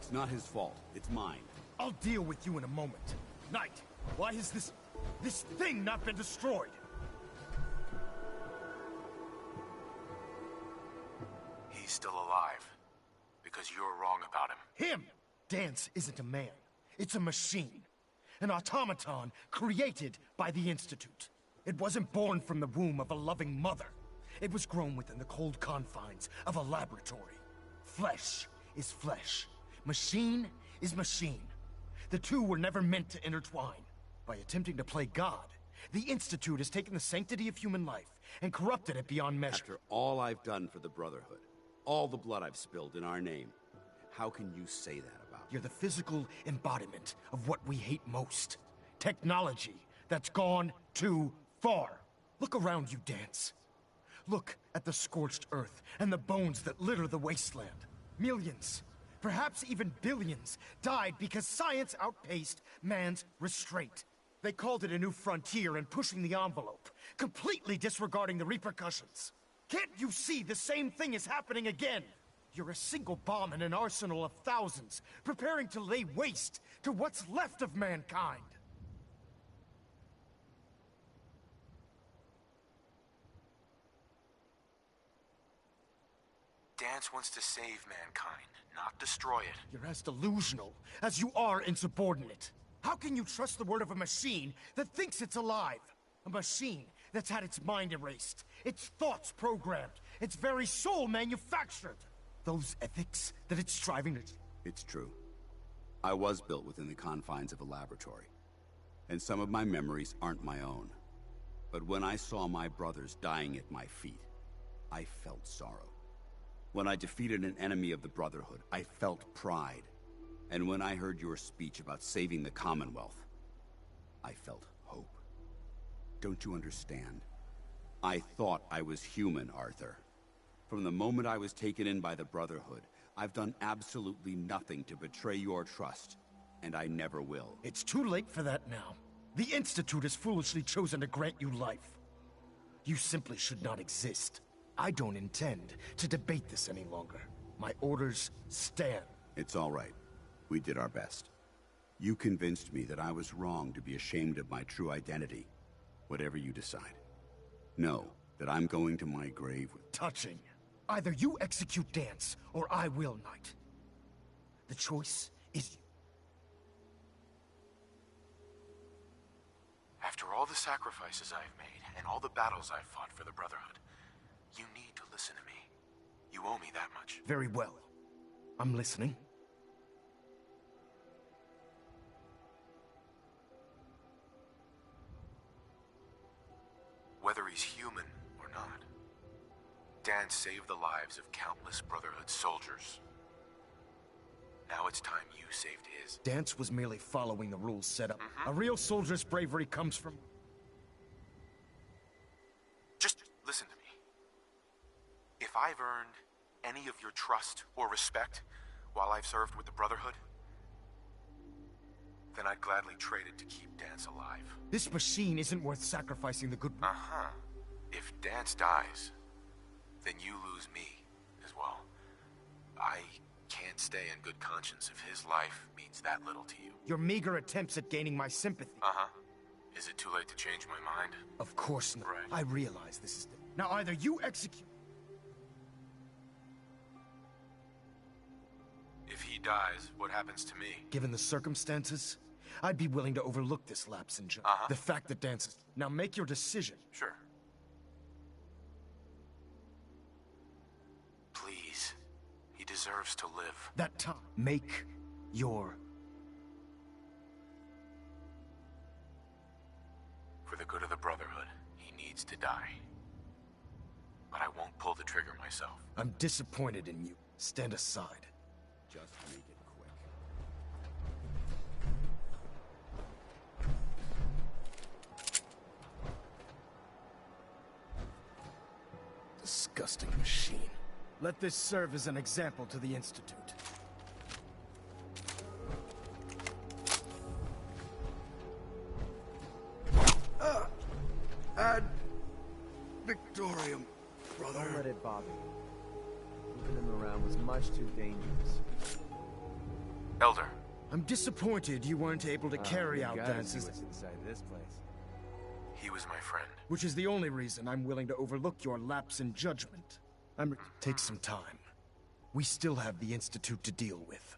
It's not his fault. It's mine. I'll deal with you in a moment. Knight, why has this thing not been destroyed? He's still alive. Because you're wrong about him. Him! Dance isn't a man. It's a machine. An automaton created by the Institute. It wasn't born from the womb of a loving mother. It was grown within the cold confines of a laboratory. Flesh is flesh. Machine is machine. The two were never meant to intertwine. By attempting to play God, the Institute has taken the sanctity of human life and corrupted it beyond measure. After all I've done for the Brotherhood, all the blood I've spilled in our name, how can you say that about me? You're the physical embodiment of what we hate most. Technology that's gone too far. Look around you, Dance. Look at the scorched earth and the bones that litter the wasteland. Millions, perhaps even billions, died because science outpaced man's restraint. They called it a new frontier and pushing the envelope, completely disregarding the repercussions. Can't you see the same thing is happening again? You're a single bomb in an arsenal of thousands, preparing to lay waste to what's left of mankind. Dance wants to save mankind, not destroy it. You're as delusional as you are insubordinate. How can you trust the word of a machine that thinks it's alive? A machine that's had its mind erased, its thoughts programmed, its very soul manufactured. Those ethics that it's striving to... It's true. I was built within the confines of a laboratory. And some of my memories aren't my own. But when I saw my brothers dying at my feet, I felt sorrow. When I defeated an enemy of the Brotherhood, I felt pride. And when I heard your speech about saving the Commonwealth, I felt hope. Don't you understand? I thought I was human, Arthur. From the moment I was taken in by the Brotherhood, I've done absolutely nothing to betray your trust, and I never will. It's too late for that now. The Institute has foolishly chosen to grant you life. You simply should not exist. I don't intend to debate this any longer. My orders stand. It's all right. We did our best. You convinced me that I was wrong to be ashamed of my true identity. Whatever you decide. Know that I'm going to my grave with... Touching. Either you execute Dance, or I will, Knight. The choice is... After all the sacrifices I've made, and all the battles I've fought for the Brotherhood, you need to listen to me. You owe me that much. Very well. I'm listening. Whether he's human or not, Dance saved the lives of countless Brotherhood soldiers. Now it's time you saved his. Dance was merely following the rules set up. A real soldier's bravery comes from... Just listen to me. If I've earned any of your trust or respect while I've served with the Brotherhood, then I'd gladly trade it to keep Dance alive. This machine isn't worth sacrificing the good... If Dance dies, then you lose me as well. I can't stay in good conscience if his life means that little to you. Your meager attempts at gaining my sympathy... Is it too late to change my mind? Of course not. Right. I realize this is... Now either you execute... If he dies, what happens to me? Given the circumstances, I'd be willing to overlook this lapse in judgment. The fact that Dance is... Now make your decision. Sure. Please. He deserves to live. That time. Make your... For the good of the Brotherhood, he needs to die. But I won't pull the trigger myself. I'm disappointed in you. Stand aside. Just make it quick. Disgusting machine. Let this serve as an example to the Institute. Ad Victorium, brother. Don't let it bother you. Moving him around was much too dangerous. Elder. I'm disappointed you weren't able to carry out Dance's... inside this place. He was my friend. Which is the only reason I'm willing to overlook your lapse in judgment. Take some time. We still have the Institute to deal with.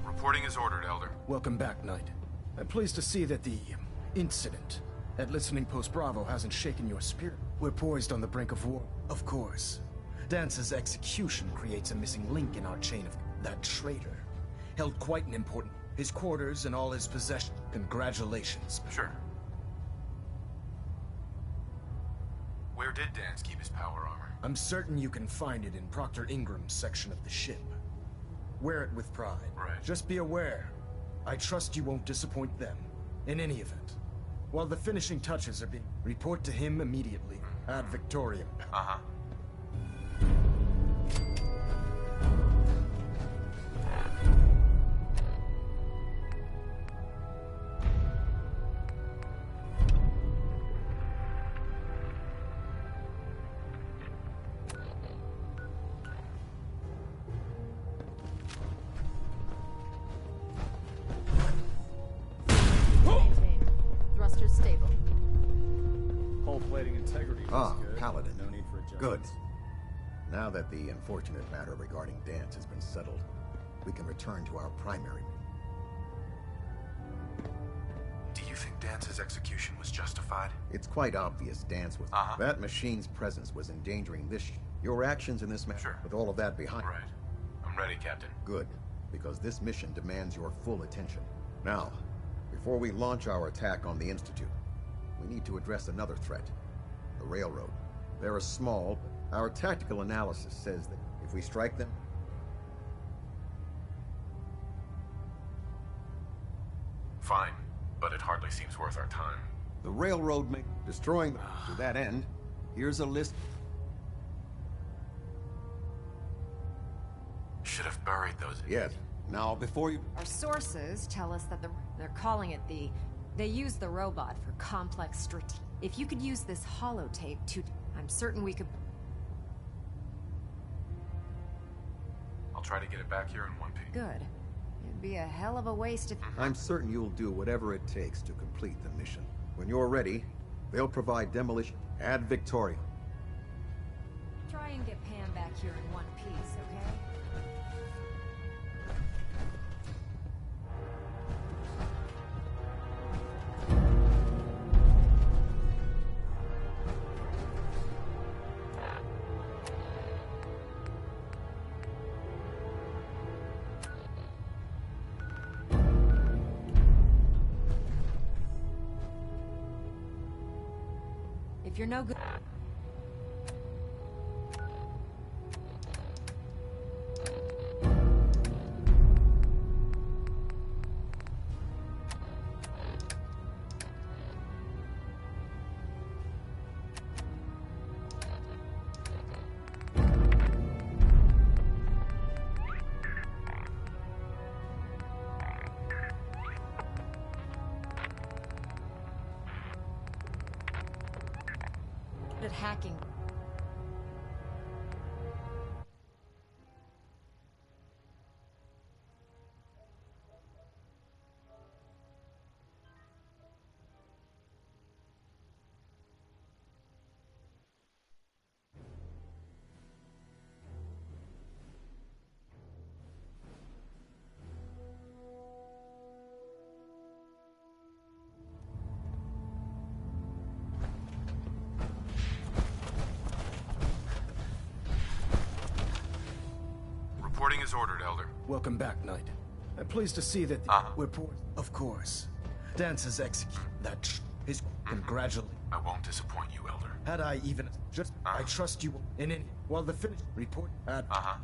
Reporting is ordered, Elder. Welcome back, Knight. I'm pleased to see that the incident at Listening Post Bravo hasn't shaken your spirit. We're poised on the brink of war. Of course. Dance's execution creates a missing link in our chain of... That traitor held quite an important... His quarters and all his possessions. Congratulations. Sure. Where did Dance keep his power armor? I'm certain you can find it in Proctor Ingram's section of the ship. Wear it with pride. Right. Just be aware. I trust you won't disappoint them. In any event, while the finishing touches are being... Report to him immediately. Ad Victoriam. Uh-huh. Maintain. Thrusters stable. Hull plating integrity was good. Paladin. No need for adjustments. Good. Now that the unfortunate matter regarding Dance has been settled, we can return to our primary. Do you think Dance's execution was justified? It's quite obvious Dance was... Uh-huh. That machine's presence was endangering this... Your actions in this matter, Sure. with all of that behind... Right. I'm ready, Captain. Good, because this mission demands your full attention. Now, before we launch our attack on the Institute, we need to address another threat. The Railroad. They're a small, but our tactical analysis says that if we strike them... Fine, but it hardly seems worth our time. The Railroad may... Destroying them. To that end, here's a list... Should have buried those... Yes. Now, before you... Our sources tell us that they're calling it the... They use the robot for complex strategy. If you could use this holotape to... I'm certain we could... I'll try to get it back here in one piece. Good. It'd be a hell of a waste if... I'm certain you'll do whatever it takes to complete the mission. When you're ready, they'll provide demolition ad Victoriam. Try and get Pam back here in one piece, okay? If you're no good... at hacking. as ordered, Elder. Welcome back, Knight. I'm pleased to see that Uh-huh. we're poor. Of course. Dance has executed that his congratulate. I won't disappoint you, Elder. Had I even just I trust you in any while the finish report had Uh-huh.